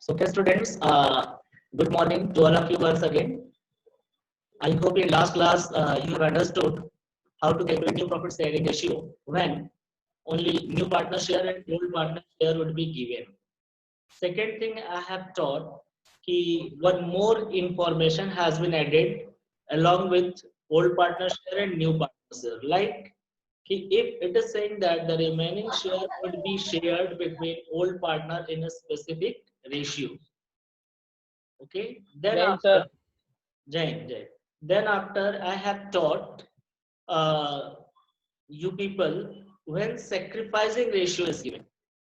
So, okay, students, good morning to all of you once again. I hope in last class you have understood how to calculate new profit sharing ratio when only new partner share and old partner share would be given. Second thing I have taught कि one more information has been added along with old partner share and new partner share. Like कि if it is saying that the remaining share would be shared between old partner in a specific ratio. Okay. Then Jain after sir. Jain. Then after I have taught uh, you people when sacrificing ratio is given.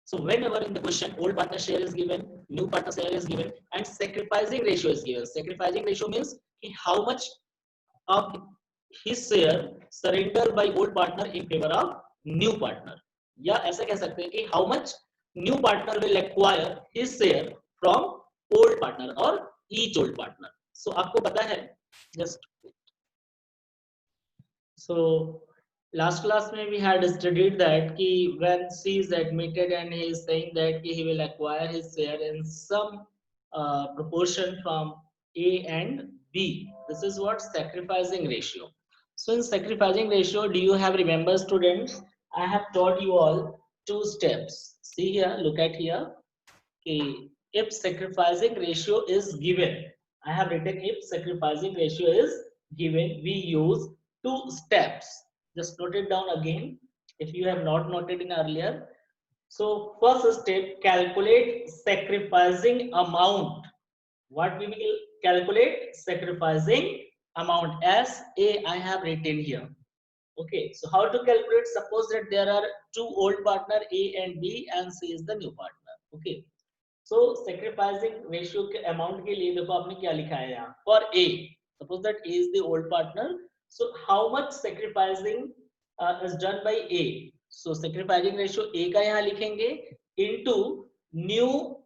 So whenever in the question old partner share is given, new partner share is given, and sacrificing ratio is given. Sacrificing ratio means how much of his share surrender by old partner in favor of new partner. या ऐसा कह सकते हैं कि how much new partner will acquire his share from old partner or each old partner. So आपको पता है just so last class में we had studied that कि when C is admitted and he is saying that he will acquire his share in some proportion from A and B. This is what sacrificing ratio. So in sacrificing ratio, do you have remember students? I have taught you all two steps. See here, look at here. Okay, if sacrificing ratio is given, I have written if sacrificing ratio is given, we use two steps. Just note it down again if you have not noted in earlier. So first step, calculate sacrificing amount. What we will calculate? Sacrificing amount as A I have written here. Okay, so how to calculate? Suppose that there are two old partner A and B and C is the new partner. Okay, so sacrificing ratio के amount के लिए देखो आपने क्या लिखा है यहाँ for A. Suppose that A is the old partner. So how much sacrificing is done by A? So sacrificing ratio A का यहाँ लिखेंगे into new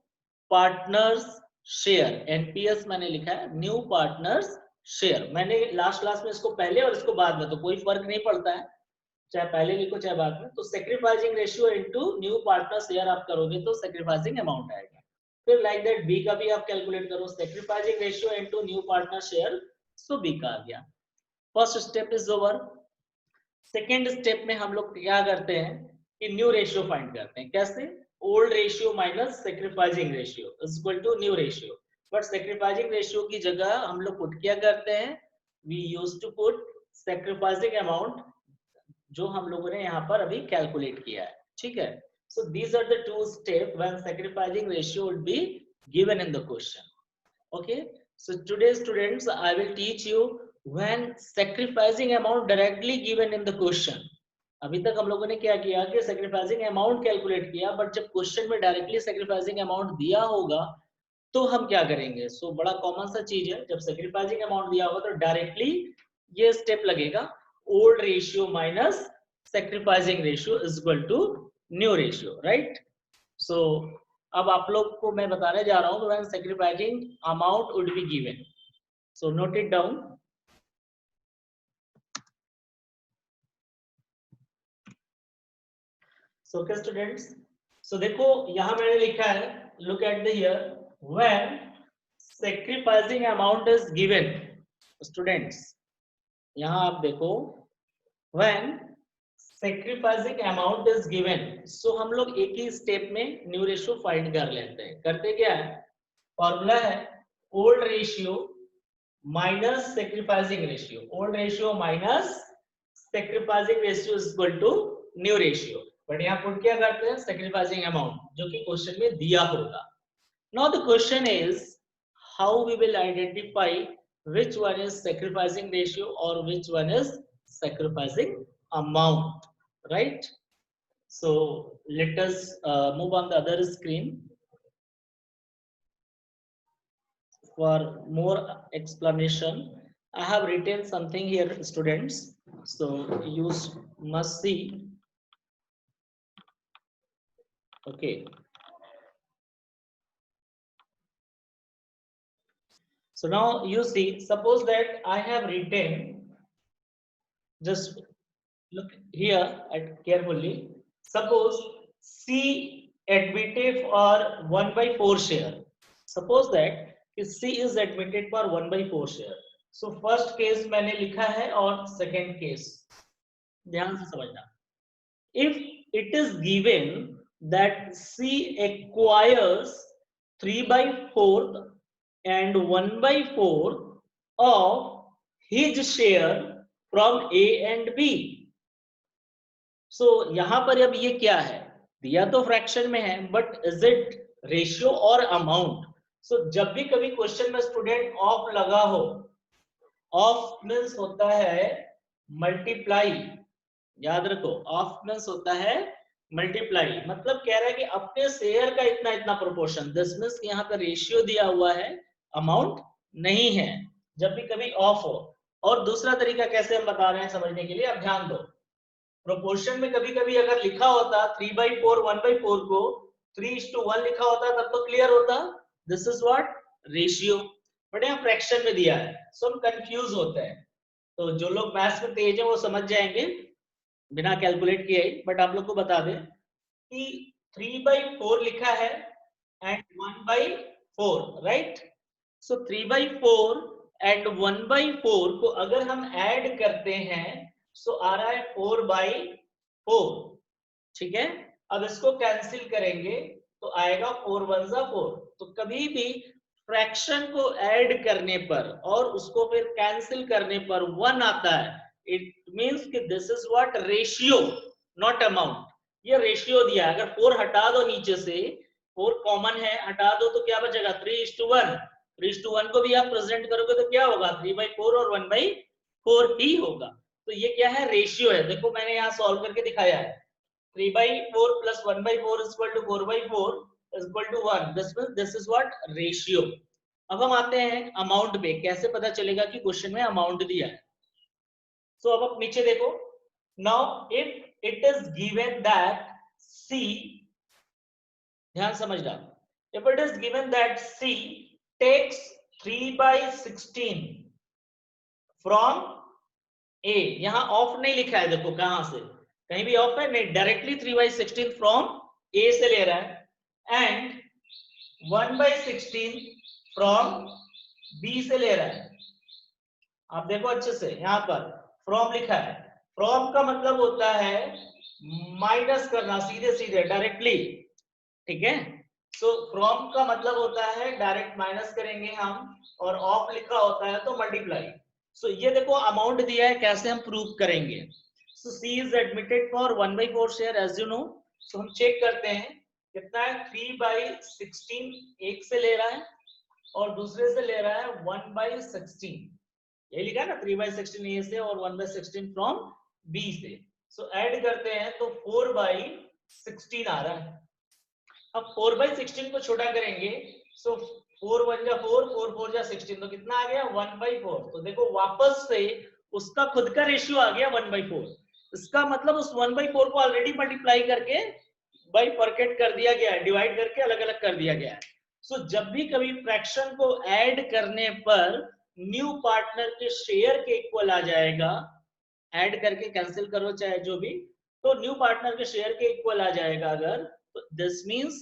partners share. NPS मैंने लिखा है new partners share. मैंने लास्ट क्लास में इसको पहले और इसको बाद में तो कोई फर्क नहीं पड़ता है चाहे पहले लिखो चाहे बाद में. तो sacrificing ratio into new partner share आप करोगे तो sacrificing amount आएगा. फिर लाइक दैट बी का भी आप कैलकुलेट करो sacrificing ratio into new partner share. So b का आ गया. First step is over. Second step में हम लोग क्या करते हैं कि न्यू रेशियो फाइंड करते हैं. कैसे? Old ratio minus sacrificing ratio is equal to new ratio. But sacrificing ratio की जगह हम लोग पुट क्या करते हैं? We use to put sacrificing amount जो हम लोगों ने यहाँ पर अभी कैलकुलेट किया है. ठीक है. So these are the two steps when sacrificing ratio would be given in the question. Okay. So today students I will teach you when sacrificing amount directly given in the question. अभी तक हम लोगों ने क्या किया कि sacrificing amount calculate किया but जब क्वेश्चन में डायरेक्टली sacrificing amount दिया होगा तो हम क्या करेंगे. सो बड़ा कॉमन सा चीज है जब sacrificing amount दिया होगा तो डायरेक्टली ये स्टेप लगेगा old ratio minus sacrificing ratio is equal to new ratio. Right. So अब आप लोग को मैं बताने जा रहा हूं when sacrificing amount would be given. So note it down. So okay students. So देखो यहां मैंने लिखा है look at the here when sacrificing amount is given. Students यहां आप देखो when sacrificing amount is given. So हम लोग एक ही स्टेप में न्यू रेशियो फाइंड कर लेते हैं. करते क्या है? फॉर्मूला है old ratio minus sacrificing ratio. Old ratio minus sacrificing ratio is equal to new ratio. But यहाँ पुट क्या करते हैं? सैक्रिफाइसिंग अमाउंट जो कि क्वेश्चन में दिया होगा. Now the question is how we will identify which one is sacrificing ratio or which one is sacrificing amount. Right. So let us move on the other screen for more explanation. I have written something here students, so you must see. Okay, so now you see, suppose that I have written, just look here at carefully. Suppose C admitted for 1/4 share. Suppose that C is admitted for 1/4 share. So first case मैंने लिखा है और second case ध्यान से समझना. If it is given that C acquires 3/4 and 1/4 of his share from A and B. So यहां पर अब ये क्या है, दिया तो फ्रैक्शन में है, बट इज इट रेशियो और अमाउंट. सो जब भी कभी क्वेश्चन में स्टूडेंट ऑफ लगा हो, ऑफ मीन्स होता है मल्टीप्लाई. याद रखो, ऑफ मीन्स होता है मल्टीप्लाई. मतलब कह रहा है कि अपने शेयर का इतना इतना प्रोपोर्शन. दिस मीन्स यहाँ पर रेशियो दिया हुआ है, अमाउंट नहीं है, जब भी कभी ऑफ हो. और दूसरा तरीका कैसे हम बता रहे हैं समझने के लिए, अब ध्यान दो. प्रोपोर्शन में कभी कभी अगर लिखा होता 3/4 1/4 को 3:1 लिखा होता तब तो क्लियर होता, this is what ratio. But यहाँ फ्रैक्शन में दिया है, सो हम कंफ्यूज होते हैं. तो जो लोग मैथ्स में तेज है वो समझ जाएंगे बिना कैलकुलेट किए ही. बट आप लोग को बता दें कि 3/4 लिखा है एंड 1/4, राइट. सो 3/4 एंड 1/4 को अगर हम ऐड करते हैं सो आ रहा है 4/4. ठीक है. अब इसको कैंसिल करेंगे तो आएगा 4 1 4. तो कभी भी फ्रैक्शन को ऐड करने पर और उसको फिर कैंसिल करने पर 1 आता है, इट मींस कि this is what ratio, not amount. ये रेशियो दिया है. अगर 4 हटा दो नीचे से, 4 कॉमन है, हटा दो तो क्या बचेगा 3:1. 3:1 को भी आप प्रेजेंट करोगे तो क्या होगा 3/4 और 1/4 ही होगा. तो ये क्या है, रेशियो है. देखो मैंने यहाँ सॉल्व करके दिखाया है. 3/4 plus 1/4 is equal to 4/4 is equal to 1. This is what ratio. अब हम आते हैं अमाउंट पे. कैसे पता चलेगा कि क्वेश्चन में अमाउंट दिया है. सो अब आप नीचे देखो. Now if it is given that C, ध्यान समझना, if it is given that C takes 3/16 from A. यहां ऑफ नहीं लिखा है, देखो कहां से, कहीं भी ऑफ है नहीं, डायरेक्टली 3/16 फ्रॉम A से ले रहा है एंड 1/16 फ्रॉम B से ले रहा है. आप देखो अच्छे से, यहां पर फ्रॉम लिखा है. फ्रॉम का मतलब होता है माइनस करना, सीधे सीधे डायरेक्टली. ठीक है. सो फ्रॉम का मतलब होता है डायरेक्ट माइनस करेंगे हम, और ऑफ लिखा होता है तो मल्टीप्लाई. सो ये देखो अमाउंट दिया है, कैसे हम प्रूव करेंगे. सो C is admitted for 1/4 share as you know. सो हम चेक करते हैं कितना है. 3/16 एक से ले रहा है और दूसरे से ले रहा है 1/16. ये लिखा है ना 3/16 A से और 1/16 फ्रॉम B से. सो ऐड करते हैं तो 4/16 आ रहा है. अब 4/16 को छोटा करेंगे सो 4 1 जा 4, 4 4 जा 16, तो कितना आ गया 1/4. तो देखो वापस से उसका खुद का रेशियो आ गया 1/4. इसका मतलब उस 1/4 को ऑलरेडी मल्टीप्लाई करके बाइफर्केट कर दिया गया है, डिवाइड करके अलग अलग कर दिया गया है. सो जब भी कभी फ्रैक्शन को ऐड करने पर न्यू पार्टनर के शेयर के इक्वल आ जाएगा, ऐड करके कैंसिल करो चाहे जो भी, तो न्यू पार्टनर के शेयर के इक्वल आ जाएगा अगर, तो this means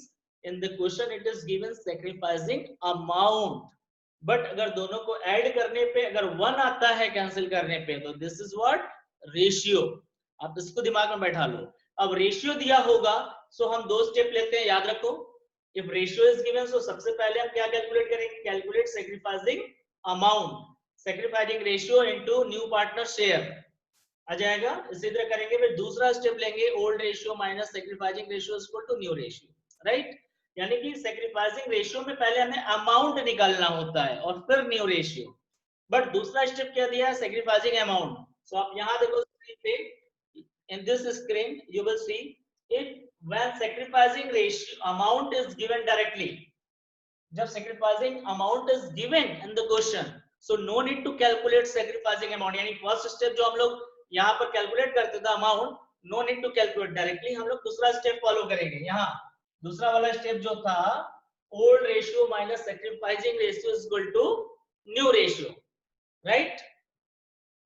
in the question it is given sacrificing amount. But अगर दोनों को ऐड करने पे अगर 1 आता है कैंसिल करने पे, तो दिस इज व्हाट रेशियो. आप इसको दिमाग में बैठा लो. अब रेशियो दिया होगा सो हम 2 स्टेप लेते हैं, याद रखो. If ratio is given so सबसे पहले हम क्या कैलकुलेट करेंगे, calculate sacrificing amount. Sacrificing ratio into new partner share आ जाएगा. इसी तरह करेंगे. फिर दूसरा स्टेप लेंगे, old ratio minus sacrificing ratio is equal to new ratio, right. यानी कि सैक्रिफाइसिंग रेशियो में पहले हमें अमाउंट निकालना होता है और फिर न्यू रेशियो. बट दूसरा स्टेप क्या दिया है, सैक्रिफाइसिंग अमाउंट. सो आप यहां देखो स्क्रीन पे, in this screen you will see if when sacrificing ratio amount is given directly, जब sacrificing amount is given in the question so no need to calculate sacrificing amount. यानी first step जो हम लोग यहाँ पर calculate करते थे amount, no need to calculate directly. हम लोग दूसरा स्टेप फॉलो करेंगे. यहाँ दूसरा वाला स्टेप जो था, old ratio minus sacrificing ratio is equal to new ratio, right.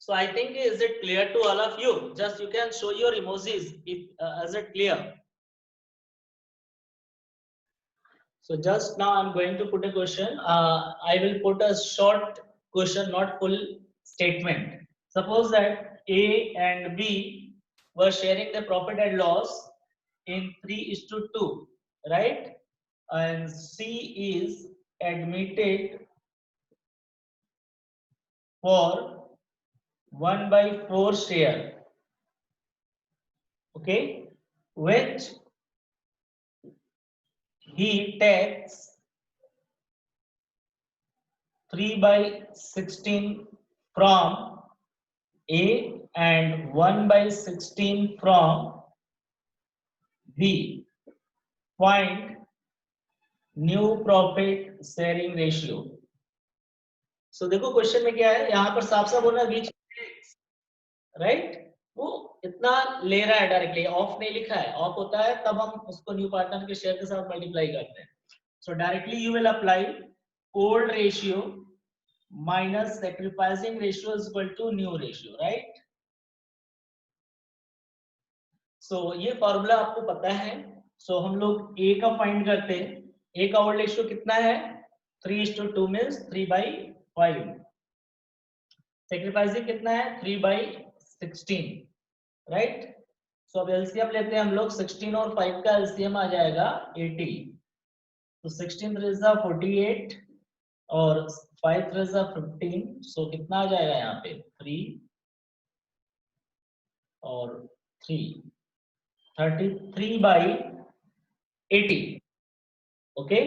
So I think is it clear to all of you? Just you can show your emojis if is it clear. So just now I'm going to put a question. I will put a short question, not full statement. Suppose that A and B were sharing the profit and loss in 3:2, right? And C is admitted for 1/4 share, okay, which he takes 3/16 from A and 1/16 from B. Find new profit sharing ratio. So देखो question में क्या है, यहाँ पर साफ साफ बोलना बीच, right, वो इतना ले रहा है डायरेक्टली, ऑफ नहीं लिखा है, ऑफ होता है तब हम उसको न्यू पार्टनर के शेयर के साथ मल्टीप्लाई करते हैं. So directly you will apply old ratio minus sacrificing ratio is equal to new ratio, right. So ये फॉर्मूला आपको पता है. सो हम लोग ए का फाइंड करते हैं. ए का ओल्ड रेशियो कितना है, 3:2 मीन्स 3/5. सैक्रिफाइसिंग कितना है, 3/16, राइट. सो अब एलसीएम लेते हैं हम लोग. 16 और 5 का एलसीएम आ जाएगा 80. तो 16 3 जा 48 और 5 3 जा 15. सो कितना आ जाएगा यहाँ पे 3 और 3, 33/80. ओके.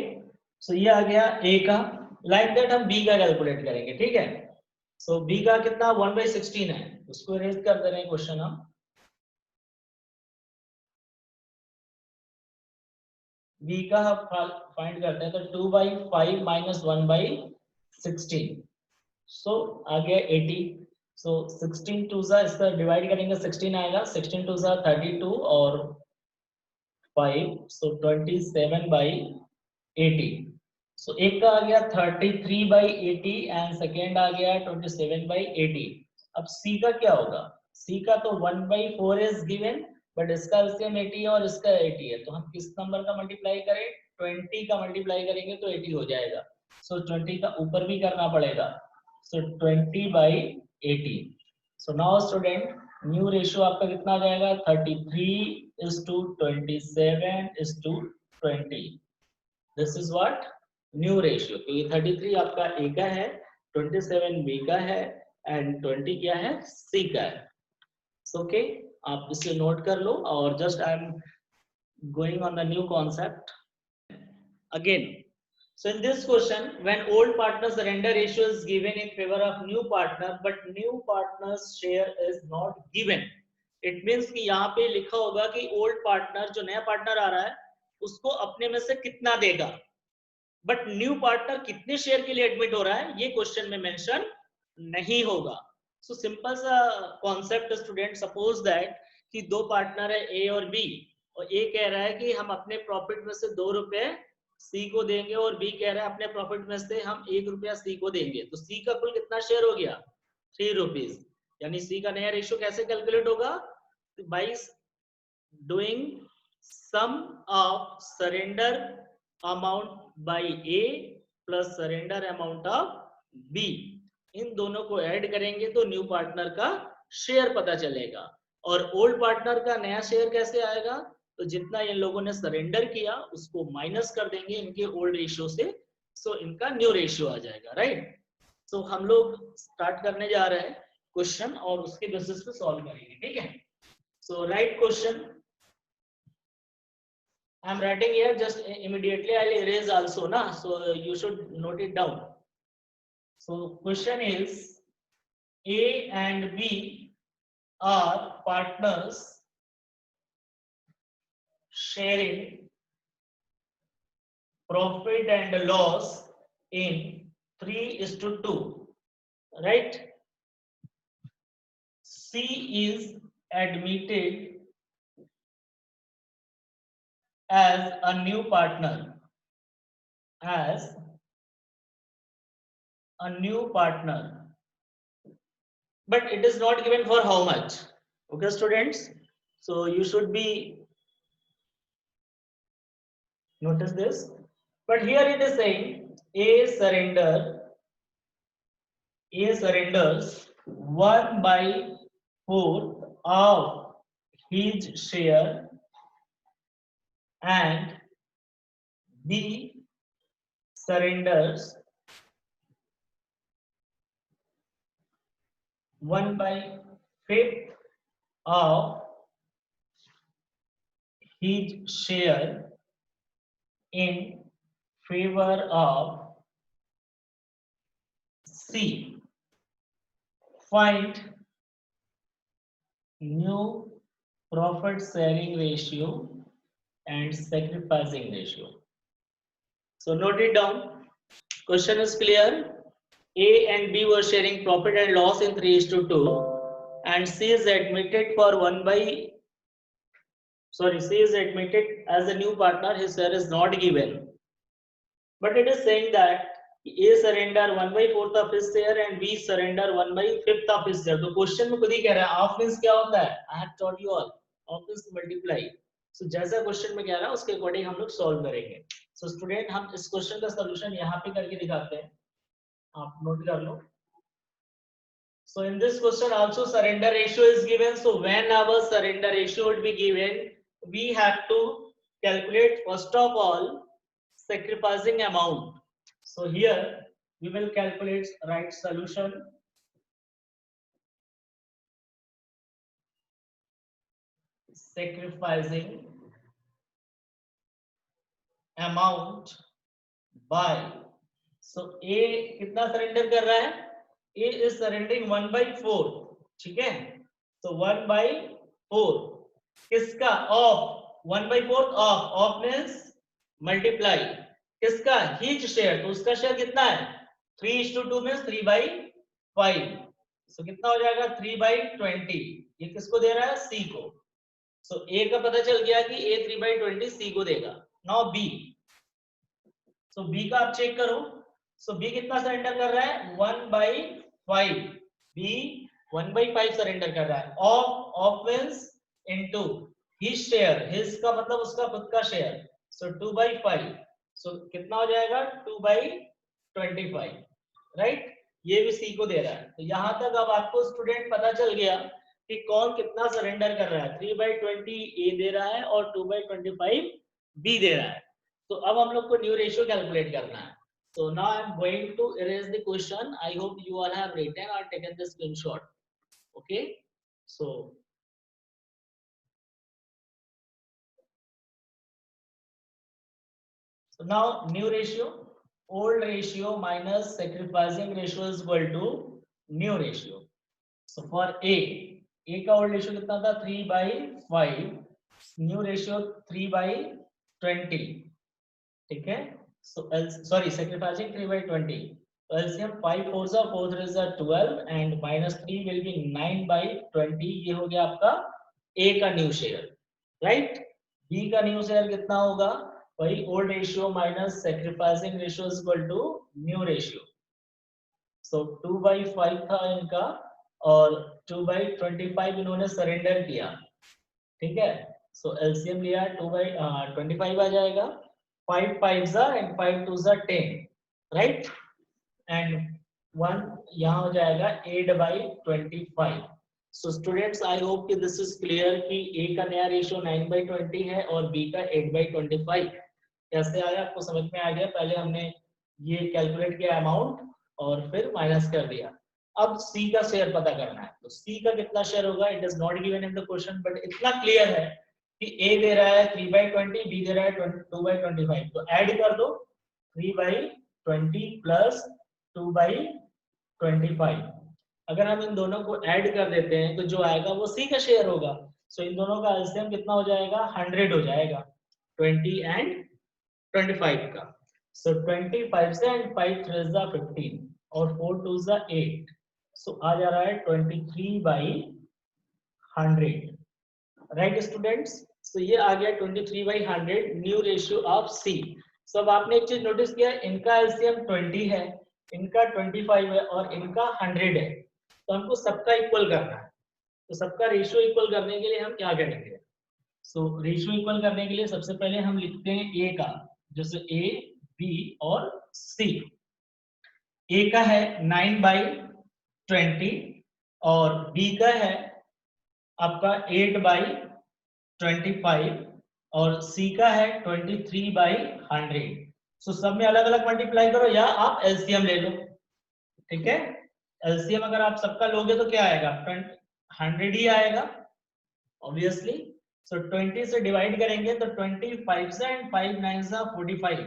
सो ये आ गया ए का. लाइक दैट हम बी का कैलकुलेट करेंगे, ठीक है. सो बी का कितना 1/16 है, उसको इरेज कर दे रहे हैं क्वेश्चन हम. बी का फाइंड करते हैं तो 2/5 माइनस 1/16. सो आ गया 80. सो 16 2 जा इसका डिवाइड करेंगे 16 आएगा. 16 2 जा 32 और 5, सो 27/80. सो एक का आ गया 33/80 एंड सेकेंड आ गया 27/80. अब सी का क्या होगा, सी का तो 1/4 इज गिवन, बट इसका एलसीएम 80 है और इसका 80 है. तो हम किस नंबर का मल्टीप्लाई करें, 20 का मल्टीप्लाई करेंगे तो 80 हो जाएगा. सो 20 का ऊपर भी करना पड़ेगा. सो 20/80. So now student, new ratio आपका कितना आ जाएगा, 33:27:20. This is what new ratio. तो ये 33 आपका ए का है, 27 बी का है एंड 20 क्या है, सी का है. ओके, आप इसे नोट कर लो. और just I am going on the new concept again. So in this question, when old partner surrender ratio is given in favor of new partner, but new partner's share is not given, it means कि यहाँ पे लिखा होगा कि old partner, जो नया partner आ रहा है, उसको अपने में से कितना देगा, बट न्यू पार्टनर कितने शेयर के लिए एडमिट हो रहा है ये क्वेश्चन में मेंशन नहीं होगा. सो सिंपल सा कॉन्सेप्ट स्टूडेंट. सपोज दैट कि दो पार्टनर है ए और बी, और ए कह रहा है कि हम अपने प्रॉफिट में से 2 रुपए सी को देंगे और बी कह रहा है अपने प्रॉफिट में से हम 1 रुपया सी को देंगे. तो सी का कुल कितना शेयर हो गया, 3 रुपीज. यानी सी का नया रेशियो कैसे कैलकुलेट होगा, by doing sum of surrender amount by a plus surrender amount of b. इन दोनों को ऐड करेंगे तो न्यू पार्टनर का शेयर पता चलेगा. और ओल्ड पार्टनर का नया शेयर कैसे आएगा, तो जितना इन लोगों ने सरेंडर किया उसको माइनस कर देंगे इनके ओल्ड रेशियो से. सो इनका न्यू रेशियो आ जाएगा, राइट. सो हम लोग स्टार्ट करने जा रहे हैं क्वेश्चन और उसके बेसिस पे सॉल्व करेंगे, ठीक है. So right question I am writing here, just immediately I'll erase also, na, so you should note it down. So question is, A and B are partners sharing profit and loss in 3:2, right. C is admitted as a new partner, as a new partner, but it is not given for how much. Okay students, so you should be notice this. but here it is saying A surrenders 1/4 of his share and B surrenders 1/5 of his share in favor of C. Find new profit sharing ratio and sacrificing ratio. So note it down. Question is clear. A and B were sharing profit and loss in 3:2, and C is admitted for C is admitted as a new partner. His share is not given, but it is saying that A surrender 1/4 of his share and B surrender 1/5 of his share. तो question में खुद ही कह रहा है of means क्या होता है? I have taught you all. Of means multiply. So जैसा क्वेश्चन में कह रहा है उसके अकॉर्डिंग हम लोग सॉल्व करेंगे. सो स्टूडेंट हम इस क्वेश्चन का सॉल्यूशन यहाँ पे करके दिखाते हैं. आप नोट कर लो. So in this question also surrender ratio is given. So when our surrender ratio would be given, we have to calculate first of all sacrificing amount. So here we will calculate right solution. Sacrificing amount by. So A कितना surrender कर रहा है? A is surrendering 1/4. ठीक है? So 1/4 किसका? Of 1/4 of means multiply किसका? His share. तो उसका शेयर कितना है? 3:2 means 3/5. So कितना हो जाएगा? 3/20. ये किसको दे रहा है? C को. So A का पता चल गया कि A 3/20 C को देगा. Now B. So B का आप चेक करो. So B कितना सरेंडर कर रहा है? 1/5. B 1/5 सरेंडर कर रहा है. Of means into his share. His का मतलब उसका खुद का शेयर. So 2/5. So कितना हो जाएगा? 2/25. राइट? ये भी C को दे रहा है. तो यहां तक अब आपको स्टूडेंट पता चल गया कि कौन कितना सरेंडर कर रहा है. 3/20 A दे रहा है और 2/25 B दे रहा है. तो अब हम लोग को न्यू रेशियो कैलकुलेट करना है. So now I am going to erase the question. I hope you all have written or taken the screenshot. Okay. So now new ratio, old ratio minus sacrificing ratio is equal to new ratio. So for A का old ratio कितना था? 3/5. New ratio 3/20. ठीक है? So sorry, sacrificing 3/20. So LCM 5 4s are 4 3s are 12 and minus 3 will be 9/20. ये हो गया आपका A का न्यू शेयर. राइट? B का न्यू शेयर कितना होगा? वही old ratio minus sacrificing ratio is equal to new ratio. So 2/5 था इनका और 2/25 इन्होंने सरेंडर किया. ठीक है? सो एलसीएम लिया 2/25 आ जाएगा. 5 5s are and 5 2s are 10, right? And 1 यहाँ हो जाएगा 8/25. So students, I hope कि this is clear कि A का नया रेशियो 9/20 है और B का 8/25. कैसे आया आपको समझ में आ गया? पहले हमने ये कैलकुलेट किया अमाउंट और फिर माइनस कर दिया. अब C का शेयर पता करना है. तो C का कितना शेयर होगा? It is not given in the question, but इतना क्लियर है कि A दे रहा है 3/20, B दे रहा है 2/25. तो ऐड कर दो 3/20 प्लस 2/25. अगर हम इन दोनों को ऐड कर देते हैं तो जो आएगा वो C का शेयर होगा. सो इन दोनों का एलसीएम कितना हो जाएगा? 100 हो जाएगा. 20 एंड 25 का. सो 25 से एंड 5 3s are 15 और 4 2s are 8. सो आ जा रहा है 23/100. Right students? तो ये आ गया 23/100 न्यू रेशियो ऑफ C. सब आपने एक चीज नोटिस किया, इनका एलसीएम 20 है, इनका 25 है और इनका 100 है. तो हमको सबका इक्वल करना है. तो सबका रेशियो इक्वल करने के लिए हम क्या करेंगे? सो रेशियो इक्वल करने के लिए सबसे पहले हम लिखते हैं A का, जैसे A बी और सी। ए का है 9/20 और बी का है आपका 8/25 और सी का है 23/100। सो सब में अलग अलग मल्टीप्लाई करो या आप एलसीएम ले लो। ठीक है, एलसीएम अगर आप सबका लोगे तो क्या आएगा, 100 ही आएगा ऑब्वियसली। सो 20 से डिवाइड करेंगे तो 25 से एंड 5 9 जा 45।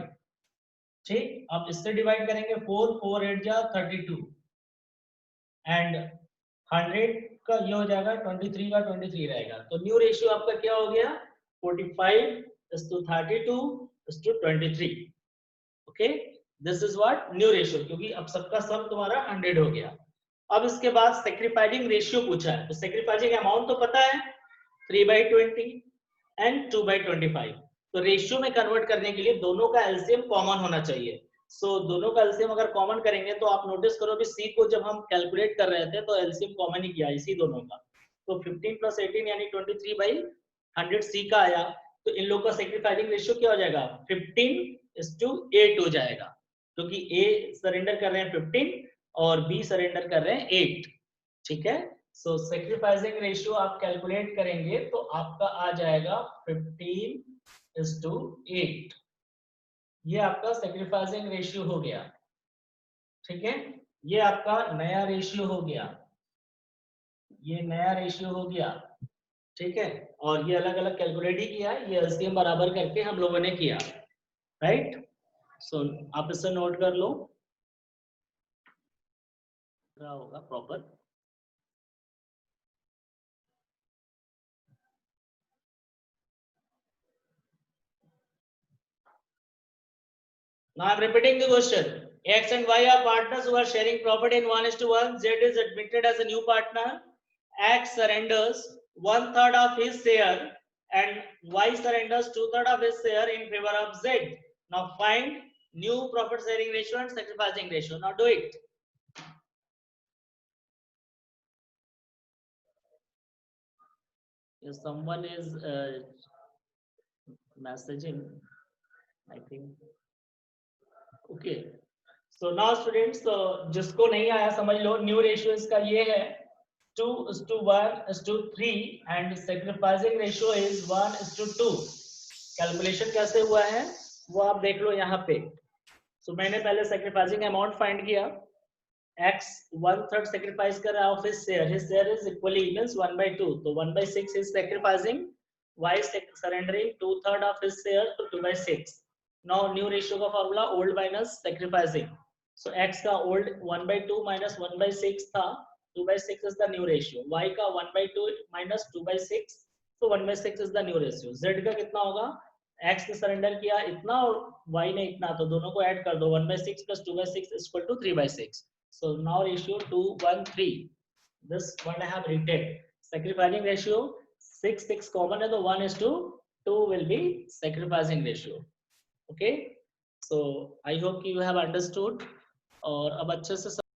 ठीक, आप इससे डिवाइड करेंगे 4 4 8 जा 32 एंड 100 का ये हो जाएगा 23 का 23 रहेगा। तो न्यू रेशियो आपका क्या हो गया, 45:32:23। Okay, this is what new ratio, क्योंकि अब सबका सम तुम्हारा 100 हो गया। अब इसके बाद सैक्रिफाइसिंग रेशियो पूछा है, तो सैक्रिफाइसिंग अमाउंट तो पता है 3/20 एंड 2/25। तो रेशियो में कन्वर्ट करने के लिए दोनों का एलसीएम कॉमन होना चाहिए। दोनों का एलसीएम अगर कॉमन करेंगे तो आप नोटिस करो कि सी को जब हम कैलकुलेट कर रहे थे तो एलसीएम कॉमन ही किया इसी दोनों का। तो 15 + 18 यानी 23/100 सी का आया। तो इन लोगों का सैक्रिफाइसिंग रेशियो क्या हो जाएगा, 15:8 हो जाएगा, क्योंकि ए सरेंडर कर रहे हैं 15 और बी सरेंडर कर रहे हैं 8। ठीक है, सो सैक्रिफाइसिंग रेशियो आप कैलकुलेट करेंगे तो आपका आ जाएगा 15:8। ये आपका सैक्रिफाइसिंग रेशियो हो गया। ठीक है, ये आपका नया रेशियो हो गया, ये नया रेशियो हो गया। ठीक है, और ये अलग अलग कैलकुलेट ही किया, ये एलसीएम बराबर करके हम लोगों ने किया, राइट। सो आप इसे नोट कर लो, होगा proper. Now I'm repeating the question. X and Y are partners who are sharing property in 1:1. Z is admitted as a new partner. X surrenders 1/3 of his share and Y surrenders 2/3 of his share in favor of Z. Now find new profit sharing ratio and sacrificing ratio. Now do it. If someone is messaging, I think. Okay. So now students, जिसको नहीं आया समझ लो, new ratio इसका ये है 2:1:3 and sacrificing ratio is 1:2। Calculation कैसे हुआ है वो आप देख लो यहाँ पे। सो मैंने पहले सैक्रिफाइसिंग अमाउंट फाइंड किया, x 1/3 सैक्रिफाइस कर रहा है of his share is equally means 1/2, तो 1/6 is sacrificing, y surrendering 2/3 of his share तो 2/6। नाउ न्यू रेशियो का फार्मूला ओल्ड माइनस सैक्रिफाइसिंग। सो x का ओल्ड 1/2 माइनस 1/6 था, 2/6 is the new ratio. y का 1/2 माइनस 2/6, तो 1/6 is the new ratio. z का कितना होगा, x ने सरेंडर किया इतना और y ने इतना, तो दोनों को ऐड कर दो, 1/6 + 2/6 equal to 3/6। So now ratio 2:1:3. This one I have written. Sacrificing ratio 6 common है तो 1:2 will be sacrificing ratio. Okay. So I hope you have understood और अब अच्छे से